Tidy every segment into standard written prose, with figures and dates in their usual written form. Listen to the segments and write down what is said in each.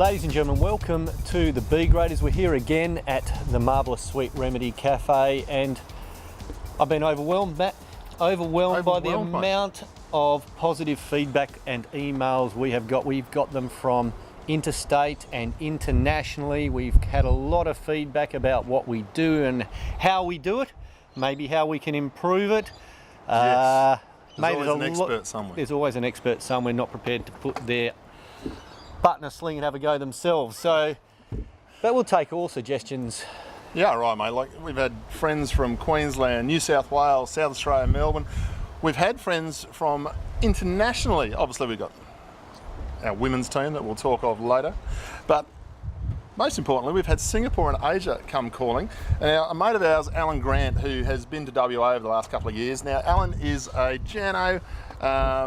Ladies and gentlemen, welcome to the B Graders. We're here again at the marvellous Sweet Remedy Cafe, and I've been overwhelmed, Matt. Overwhelmed by the amount of positive feedback and emails we have got. We've got them from interstate and internationally. We've had a lot of feedback about what we do and how we do it, maybe how we can improve it. Yes. There's always an expert somewhere. There's always an expert somewhere not prepared to put their butt in a sling and have a go themselves. So, but we'll take all suggestions. Yeah, right, mate. Like, we've had friends from Queensland, New South Wales, South Australia, Melbourne. We've had friends from internationally. Obviously, we've got our women's team that we'll talk of later. But most importantly, we've had Singapore and Asia come calling. Now, a mate of ours, Alan Grant, who has been to WA over the last couple of years. Now, Alan is a journo,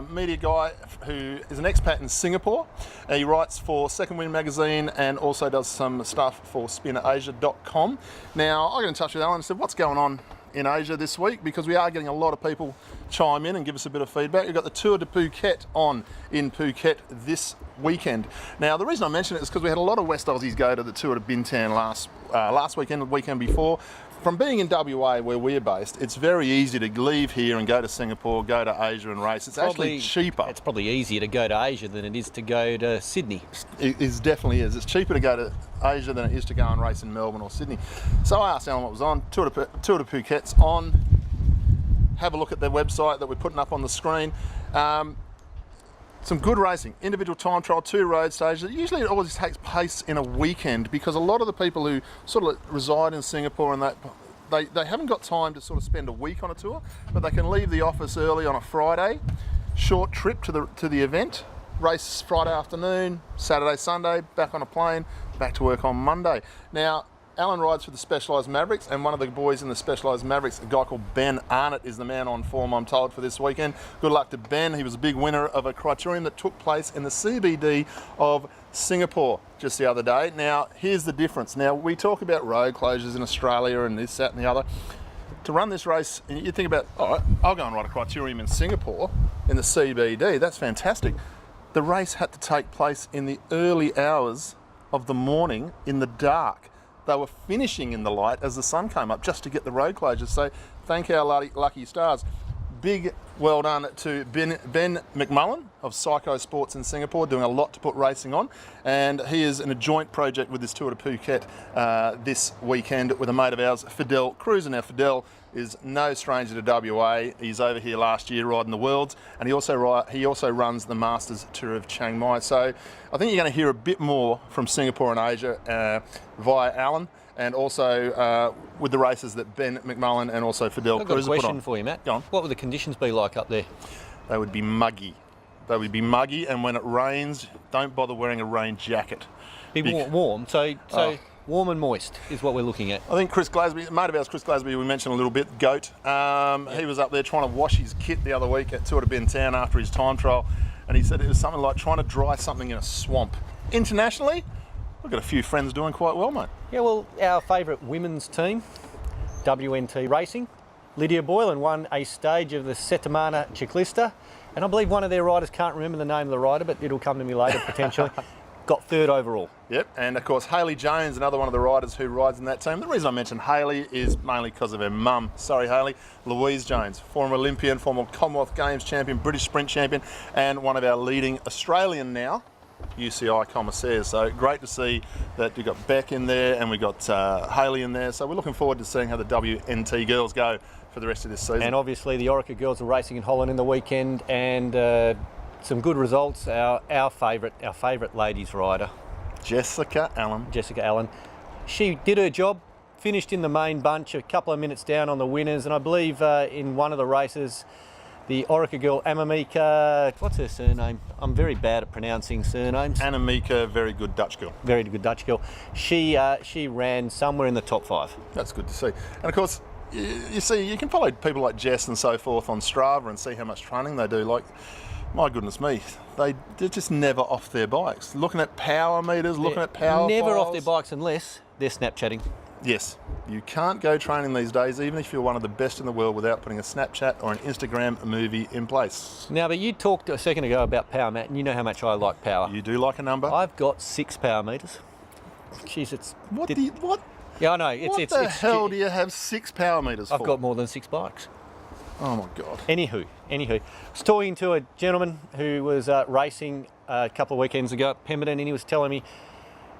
media guy who is an expat in Singapore. He writes for Second Wind magazine and also does some stuff for SpinnerAsia.com. Now, I got in touch with Alan and said, what's going on in Asia this week? Because we are getting a lot of people chime in and give us a bit of feedback. We've got the Tour de Phuket on in Phuket this weekend. Now, the reason I mention it is because we had a lot of West Aussies go to the Tour de Bintan last weekend, the weekend before. From being in WA, where we're based, it's very easy to leave here and go to Singapore, go to Asia and race. It's actually cheaper. It's probably easier to go to Asia than it is to go to Sydney. It definitely is. It's cheaper to go to Asia than it is to go and race in Melbourne or Sydney. So I asked Alan what was on. Tour de Phuket's on. Have a look at their website that we're putting up on the screen. Some good racing, individual time trial, 2 road stages. Usually it always takes place in a weekend because a lot of the people who sort of reside in Singapore and that, they haven't got time to sort of spend a week on a tour, but they can leave the office early on a Friday, short trip to the event, race Friday afternoon, Saturday, Sunday, back on a plane, back to work on Monday. Now, Alan rides for the Specialised Mavericks, and one of the boys in the Specialised Mavericks, a guy called Ben Arnott, is the man on form, I'm told, for this weekend. Good luck to Ben. He was a big winner of a criterium that took place in the CBD of Singapore just the other day. Now, here's the difference. Now, we talk about road closures in Australia and this, that and the other. To run this race, you think about, all right, I'll go and ride a criterium in Singapore in the CBD. That's fantastic. The race had to take place in the early hours of the morning in the dark. They were finishing in the light as the sun came up just to get the road closures. So thank our lucky stars. Big well done to Ben McMullen of Psycho Sports in Singapore, doing a lot to put racing on. And he is in a joint project with this Tour de Phuket this weekend with a mate of ours, Fidel Cruiser. Now, Fidel is no stranger to WA. He's over here last year riding the Worlds, and he also runs the Masters Tour of Chiang Mai. So I think you're going to hear a bit more from Singapore and Asia via Alan, and also with the races that Ben McMullen and also Fidel Cruiser put on. I've got a question for you, Matt. Go on. What would the conditions be like up there? They would be muggy. They would be muggy, and when it rains, don't bother wearing a rain jacket. Be warm, so warm and moist is what we're looking at. I think Chris Glasby, mate of ours, Chris Glasby, we mentioned a little bit, GOAT. He was up there trying to wash his kit the other week at Tour de Bintan after his time trial, and he said it was something like trying to dry something in a swamp. Internationally, we've got a few friends doing quite well, mate. Yeah, well, our favourite women's team, WNT Racing, Lydia Boylan won a stage of the Setamana Ciclista, and I believe one of their riders, can't remember the name of the rider, but it'll come to me later potentially, got 3rd overall. Yep, and of course Hayley Jones, another one of the riders who rides in that team. The reason I mention Hayley is mainly because of her mum. Sorry, Hayley. Louise Jones, former Olympian, former Commonwealth Games champion, British sprint champion, and one of our leading Australian now UCI commissaires. So great to see that you've got Beck in there and we've got Hayley in there. So we're looking forward to seeing how the WNT girls go for the rest of this season. And obviously the Orica girls are racing in Holland in the weekend, and some good results. Our favourite ladies rider, Jessica Allen. She did her job, finished in the main bunch, a couple of minutes down on the winners, and I believe in one of the races, the Orica girl, Amamika, what's her surname? I'm very bad at pronouncing surnames. Annemieke, very good Dutch girl. Very good Dutch girl. She ran somewhere in the top 5. That's good to see. And of course, you see, you can follow people like Jess and so forth on Strava and see how much training they do. Like, my goodness me, they're just never off their bikes. Looking at power meters, looking at power Never files. off their bikes unless they're Snapchatting. Yes, you can't go training these days, even if you're one of the best in the world, without putting a Snapchat or an Instagram movie in place. Now, but you talked a second ago about power, Matt, and you know how much I like power. You do like a number? I've got 6 power meters. Jeez, it's... What? Yeah, I know. What the hell do you have 6 power meters for? I've got more than 6 bikes. Oh my God. Anywho. I was talking to a gentleman who was racing a couple of weekends ago at Pemberton, and he was telling me,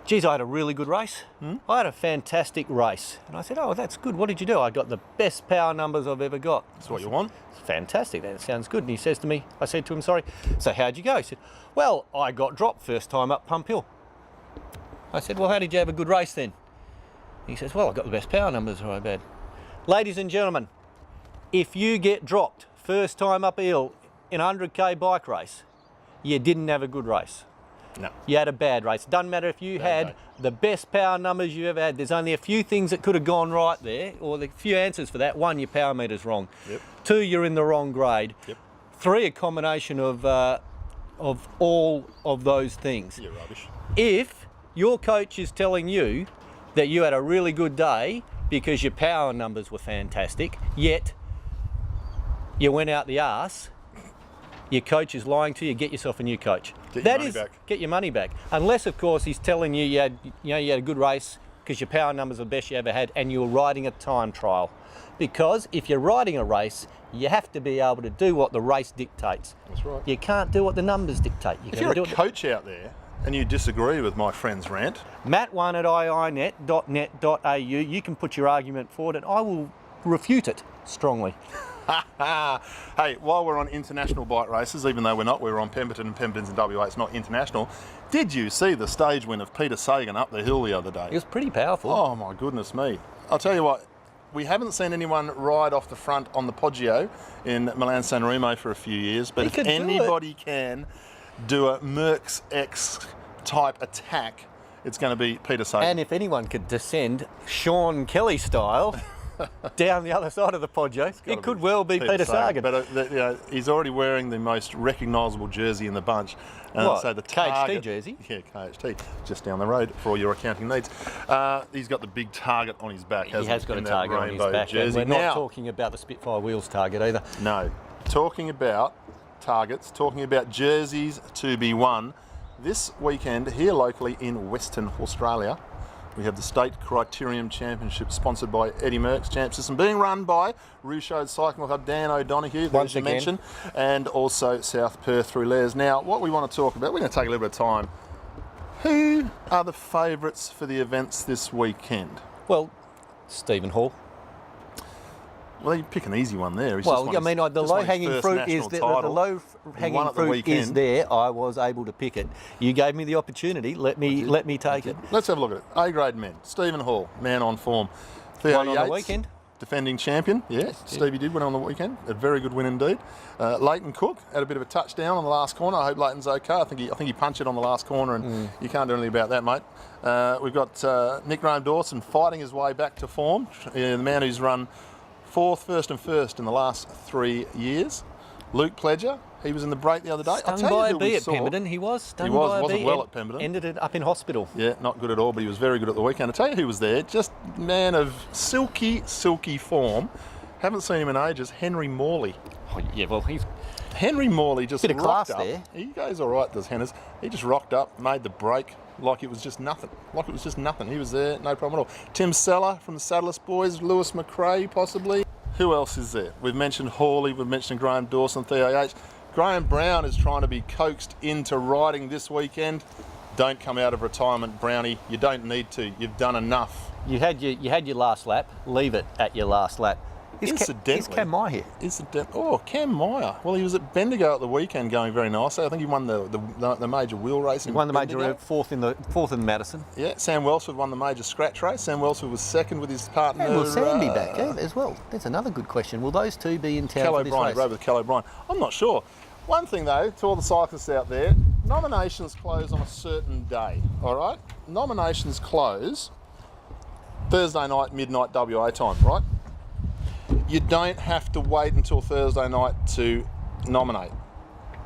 geez, I had a really good race. I had a fantastic race. And I said, oh, that's good. What did you do? I got the best power numbers I've ever got. That's what you want? Fantastic. That sounds good. And he says to me, I said to him, sorry, so how'd you go? He said, well, I got dropped first time up Pump Hill. I said, well, how did you have a good race then? He says, well, I got the best power numbers, right bad. Ladies and gentlemen, if you get dropped first time up a hill in a 100k bike race, you didn't have a good race. No. You had a bad race. Doesn't matter if you had the best power numbers you ever had. There's only a few things that could have gone right there, or the few answers for that. 1, your power meter's wrong. Yep. 2, you're in the wrong grade. Yep. 3, a combination of all of those things. You're rubbish. If your coach is telling you that you had a really good day because your power numbers were fantastic, yet you went out the arse, your coach is lying to you. Get yourself a new coach. Get your money back. Get your money back. Unless, of course, he's telling you you had a good race because your power numbers are the best you ever had, and you were riding a time trial. Because if you're riding a race, you have to be able to do what the race dictates. That's right. You can't do what the numbers dictate. If you're a coach out there and you disagree with my friend's rant, Matt1@iinet.net.au, you can put your argument forward and I will refute it strongly. Hey, while we're on international bike races, even though we're on Pemberton, and Pemberton's in WA, it's not international. Did you see the stage win of Peter Sagan up the hill the other day? It was pretty powerful. Oh my goodness me. I'll tell you what, we haven't seen anyone ride off the front on the Poggio in Milan San Remo for a few years, but if anybody can do a Merckx X type attack, it's going to be Peter Sagan. And if anyone could descend Sean Kelly style down the other side of the Poggio, it could well be Peter Sagan. But he's already wearing the most recognisable jersey in the bunch. So the target, KHT jersey? Yeah, KHT, just down the road for all your accounting needs. He's got the big target on his back, hasn't he? He has got a target on his back. Jersey. And we're not talking about the Spitfire Wheels target either. No. Talking about targets, talking about jerseys to be won. This weekend here locally in Western Australia, we have the State Criterium Championship sponsored by Eddie Merckx Champ System, being run by Rochode Cycling Club, Dan O'Donoghue, as you mentioned, and also South Perth through Les. Now, what we want to talk about, we're going to take a little bit of time. Who are the favourites for the events this weekend? Well, Stephen Hall. Well, you pick an easy one there. The low-hanging fruit is there. The low-hanging fruit is there. I was able to pick it. You gave me the opportunity. Let me take it. Let's have a look at it. A-grade men. Stephen Hall, man on form. Theo Won on Yates, the weekend. Defending champion. Yes, Stevie did win on the weekend. A very good win indeed. Leighton Cook had a bit of a touchdown on the last corner. I hope Leighton's okay. I think he punched it on the last corner, and you can't do anything about that, mate. We've got Nick Graham Dawson fighting his way back to form. The man who's run first and first in the last 3 years. Luke Pledger, he was in the break the other day. Stung by a bee at Pemberton. He was stung by a bee. He wasn't well at Pemberton. Ended it up in hospital. Yeah, not good at all, but he was very good at the weekend. I'll tell you who was there. Just man of silky form. Haven't seen him in ages. Henry Morley. Oh, yeah, well, Henry Morley just bit of class up. there. He goes all right, does Henners. He just rocked up, made the break like it was just nothing. He was there, no problem at all. Tim Seller from the Saddlers boys. Lewis McRae, possibly. Who else is there? We've mentioned Hawley, we've mentioned Graham Dawson, Theo Yates. Graham Brown is trying to be coaxed into riding this weekend. Don't come out of retirement, Brownie. You don't need to. You've done enough. You had your last lap. Leave it at your last lap. Is Cam Meyer here? Cam Meyer. Well, he was at Bendigo at the weekend going very nicely. I think he won the major wheel race. He won the major fourth in Madison. Yeah, Sam Welsford won the major scratch race. Sam Welsford was second with his partner. And will Sam be back as well? That's another good question. Will those two be in town for this race? Rode with Cal O'Brien. I'm not sure. One thing though, to all the cyclists out there, nominations close on a certain day. All right, nominations close Thursday night, midnight WA time. Right. You don't have to wait until Thursday night to nominate.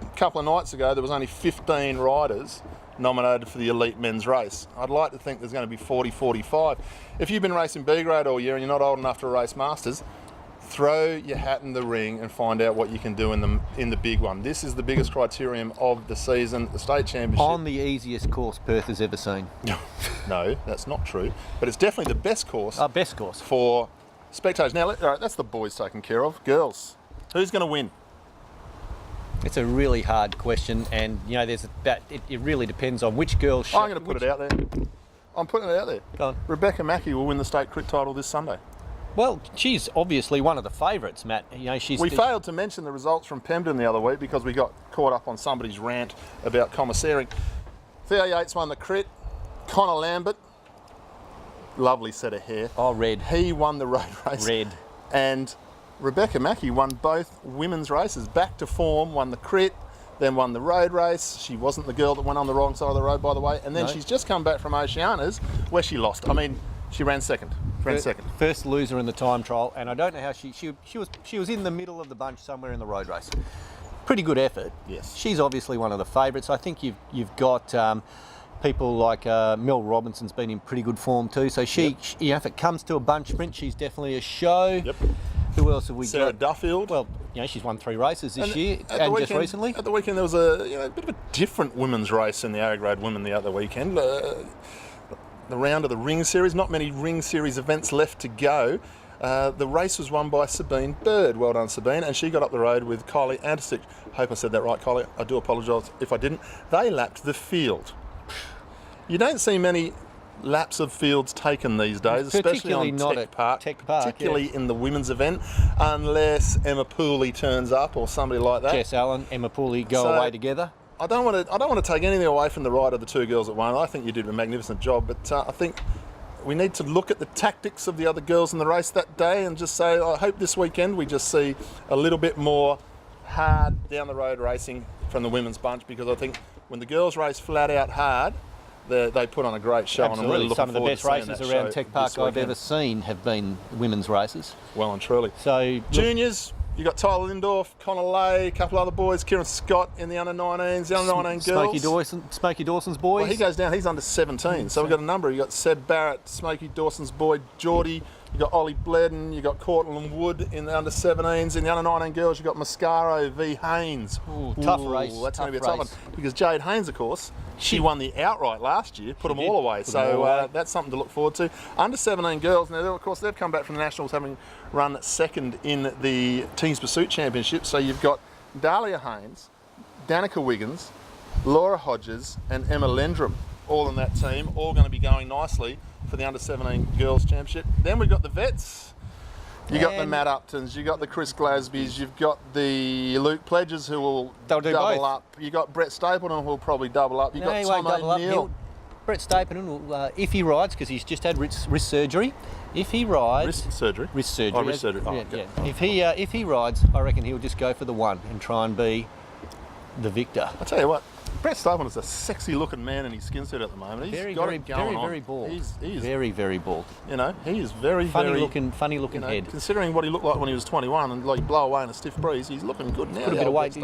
A couple of nights ago, there was only 15 riders nominated for the elite men's race. I'd like to think there's going to be 40, 45. If you've been racing B grade all year and you're not old enough to race Masters, throw your hat in the ring and find out what you can do in the big one. This is the biggest criterium of the season, the state championship. On the easiest course Perth has ever seen. No, that's not true. But it's definitely the best course. Best course. For spectators. Now, all right, that's the boys taken care of. Girls, who's going to win? It's a really hard question, and you know, it really depends on which girl. I'm going to put it out there. I'm putting it out there. Go on. Rebecca Mackey will win the state crit title this Sunday. Well, she's obviously one of the favourites, Matt. You know, We failed to mention the results from Pemden the other week because we got caught up on somebody's rant about commissarying. Theo Yates won the crit. Connor Lambert, lovely set of hair. Oh, red. He won the road race. Red. And Rebecca Mackey won both women's races. Back to form, won the crit, then won the road race. She wasn't the girl that went on the wrong side of the road, by the way. And then she's just come back from Oceanas, where she lost. I mean, she ran second. First loser in the time trial, and I don't know how she was in the middle of the bunch somewhere in the road race. Pretty good effort. Yes. She's obviously one of the favourites. I think you've got people like Mel Robinson's been in pretty good form too. So you know, if it comes to a bunch sprint, she's definitely a show. Yep. Who else have we got? Sarah Duffield. Well, you know, she's won 3 races this year, and just recently. At the weekend, there was a bit of a different women's race in the A grade women the other weekend. The round of the Ring Series, not many Ring Series events left to go. The race was won by Sabine Bird. Well done, Sabine. And she got up the road with Kylie Anticic. Hope I said that right, Kylie. I do apologise if I didn't. They lapped the field. You don't see many laps of fields taken these days, especially on Tech Park, particularly in the women's event, unless Emma Pooley turns up or somebody like that. Jess Allen, Emma Pooley go away together. I don't want to take anything away from the ride of the 2 girls that won. I think you did a magnificent job, but I think we need to look at the tactics of the other girls in the race that day and just say, I hope this weekend we just see a little bit more hard down the road racing from the women's bunch, because I think when the girls race flat out hard, they put on a great show. Absolutely. And I'm really some of the best races races around Tech Park I've ever seen have been women's races. Well and truly. So juniors, you got Tyler Lindorf, Connor Lay, a couple other boys, Kieran Scott in the under-19s, the under-19 girls. Smokey Dawson's boys. Well, he goes down, he's under 17. So we've got a number. You got Seb Barrett, Smokey Dawson's boy, Geordie. You got Ollie Bledden, you got Cortland Wood in the under-17s. In the under-19 girls, you got Mascaro v Haynes. Tough race. That's going to be a tough one. Because Jade Haynes, of course, she won the outright last year, put them all away. So that's something to look forward to. Under-17 girls, now of course they've come back from the Nationals having run second in the Teams Pursuit Championship. So you've got Dahlia Haynes, Danica Wiggins, Laura Hodges and Emma Lendrum all in that team, all going to be going nicely for the Under-17 Girls Championship. Then we've got the vets. You got the Matt Uptons, you got the Chris Glasbys, you've got the Luke Pledges who will double up. You got Brett Stapleton who will probably double up. You got Tom O'Neill. Brett Stapleton will, if he rides, because he's just had wrist surgery. If he rides, wrist surgery. Oh, wrist surgery. Oh, yeah. If he rides, I reckon he'll just go for the 1 and try and be the victor. I tell you what, Brett Stapleton is a sexy-looking man in his skin suit at the moment. He's very bald. He's very bald. You know, he is very funny looking head. Considering what he looked like when he was 21 and like blow away in a stiff breeze, he's looking good now. Put a bit of weight.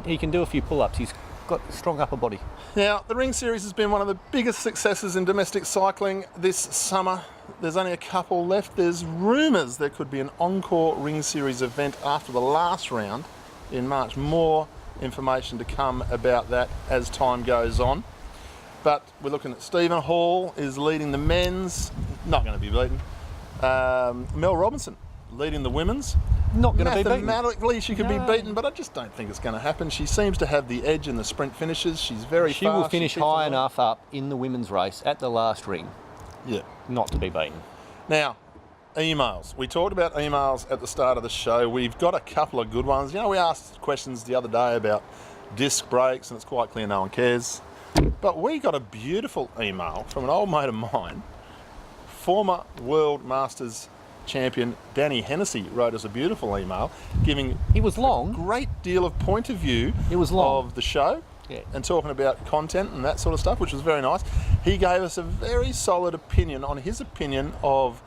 He can do a few pull-ups. He's got a strong upper body. Now, the Ring Series has been one of the biggest successes in domestic cycling this summer. There's only a couple left. There's rumours there could be an encore Ring Series event after the last round in March. More information to come about that as time goes on. But we're looking at Stephen Hall is leading the men's, not going to be beaten. Mel Robinson leading the women's. Not going to be beaten. Mathematically, she could be beaten, but I just don't think it's going to happen. She seems to have the edge in the sprint finishes. She's very fast. She will finish high enough up in the women's race at the last ring. Yeah. Not to be beaten. Now, emails. We talked about emails at the start of the show. We've got a couple of good ones. You know, we asked questions the other day about disc brakes, and it's quite clear no one cares. But we got a beautiful email from an old mate of mine, former World Masters champion Danny Hennessy wrote us a beautiful email giving a great deal of point of view of the show and talking about content and that sort of stuff, which was very nice. He gave us a very solid opinion on his opinion of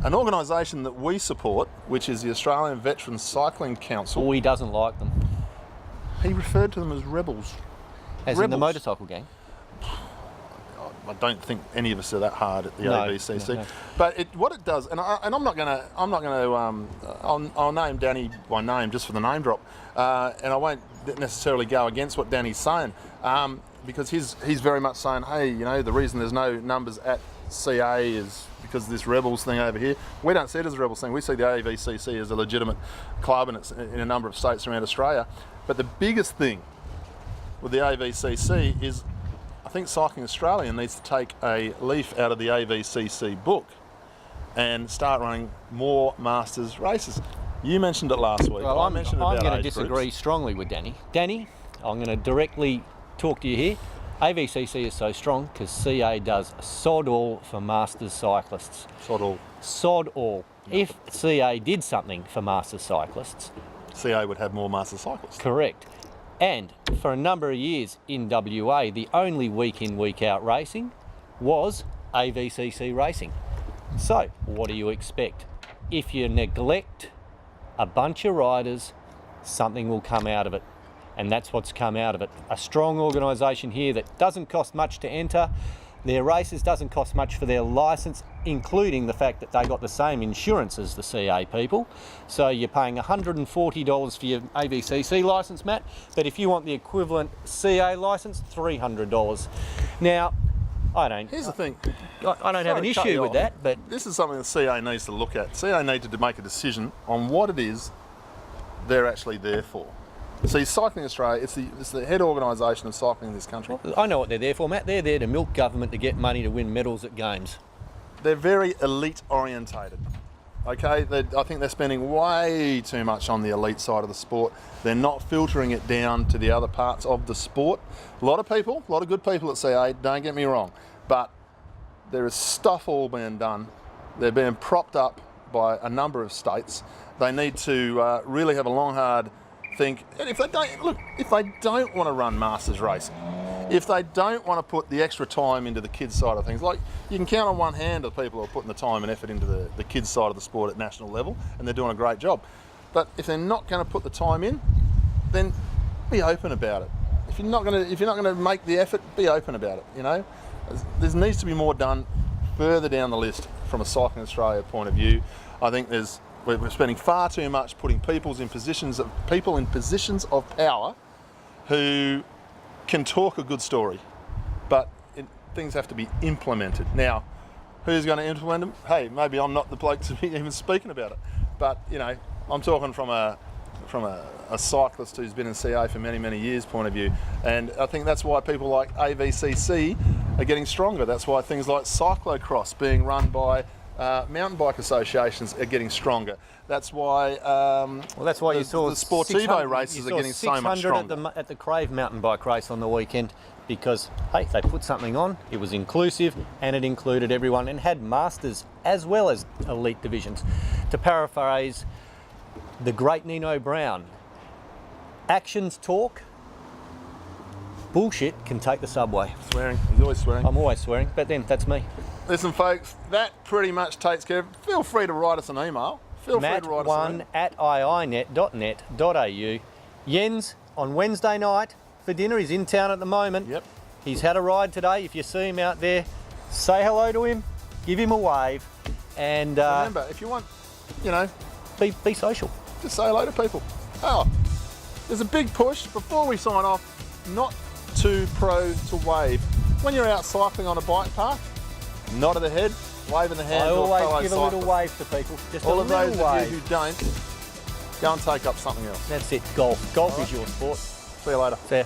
an organisation that we support, which is the Australian Veterans Cycling Council. Oh, he doesn't like them. He referred to them as rebels. As in the motorcycle gang? I don't think any of us are that hard at the AVCC. No. But what it does, and I'm not going to, I'll name Danny by name just for the name drop, and I won't necessarily go against what Danny's saying, because he's very much saying, hey, you know, the reason there's no numbers at CA is because of this Rebels thing over here. We don't see it as a Rebels thing. We see the AVCC as a legitimate club, and it's in a number of states around Australia. But the biggest thing with the AVCC is, I think Cycling Australia needs to take a leaf out of the AVCC book and start running more Masters races. You mentioned it last week. Well, I'm going to disagree groups. strongly with Danny. Danny, I'm going to directly talk to you here. AVCC is so strong because CA does sod all for Masters cyclists. Sod all. Sod all. If CA did something for Masters cyclists... CA would have more Masters cyclists. Correct. And for a number of years in WA, the only week in, week out racing was AVCC racing. So, what do you expect? If you neglect a bunch of riders, something will come out of it. And that's what's come out of it. A strong organisation here that doesn't cost much to enter. Their races doesn't cost much for their licence, including the fact that they got the same insurance as the CA people. So you're paying $140 for your AVCC licence, Matt, but if you want the equivalent CA licence, $300. Now, Here's the thing. I don't have an issue with that, but... This is something that CA needs to look at. CA needed to make a decision on what it is they're actually there for. See, Cycling Australia, it's the head organisation of cycling in this country. Well, I know what they're there for, Matt. They're there to milk government to get money to win medals at games. They're very elite orientated. Okay, I think they're spending way too much on the elite side of the sport. They're not filtering it down to the other parts of the sport. A lot of good people at CA, don't get me wrong, but there is stuff all being done. They're being propped up by a number of states. They need to really have a long, hard think. And if they don't want to run Masters racing, if they don't want to put the extra time into the kids side of things, like you can count on one hand of people who are putting the time and effort into the kids side of the sport at national level, and they're doing a great job. But if they're not going to put the time in, then be open about it. If you're not going to make the effort, be open about it. You know, there needs to be more done further down the list from a Cycling Australia point of view. I think we're spending far too much putting people in positions of power who can talk a good story, but things have to be implemented. Now, who's going to implement them? Hey, maybe I'm not the bloke to be even speaking about it, but you know, I'm talking from a cyclist who's been in CA for many, many years point of view, and I think that's why people like AVCC are getting stronger. That's why things like cyclocross being run by mountain bike associations are getting stronger. That's why that's why you saw the Sportivo races are getting so much stronger. At the Crave mountain bike race on the weekend, because hey, they put something on, it was inclusive and it included everyone and had Masters as well as elite divisions. To paraphrase the great Nino Brown, actions talk, bullshit can take the subway. Swearing, he's always swearing. I'm always swearing, but then that's me. Listen, folks, that pretty much takes care of it. Feel free to write us an email. Matt1@iinet.net.au. Jens, on Wednesday night for dinner, he's in town at the moment. Yep. He's had a ride today. If you see him out there, say hello to him, give him a wave, and remember, if you want, you know, be social. Just say hello to people. Oh, there's a big push before we sign off, not too pro to wave. When you're out cycling on a bike path, nod of the head, waving the hand. I always give a little wave to people. Just all a of little those wave. of you who don't, go and take up something else. That's it. Golf. Golf is your sport. See you later. See ya.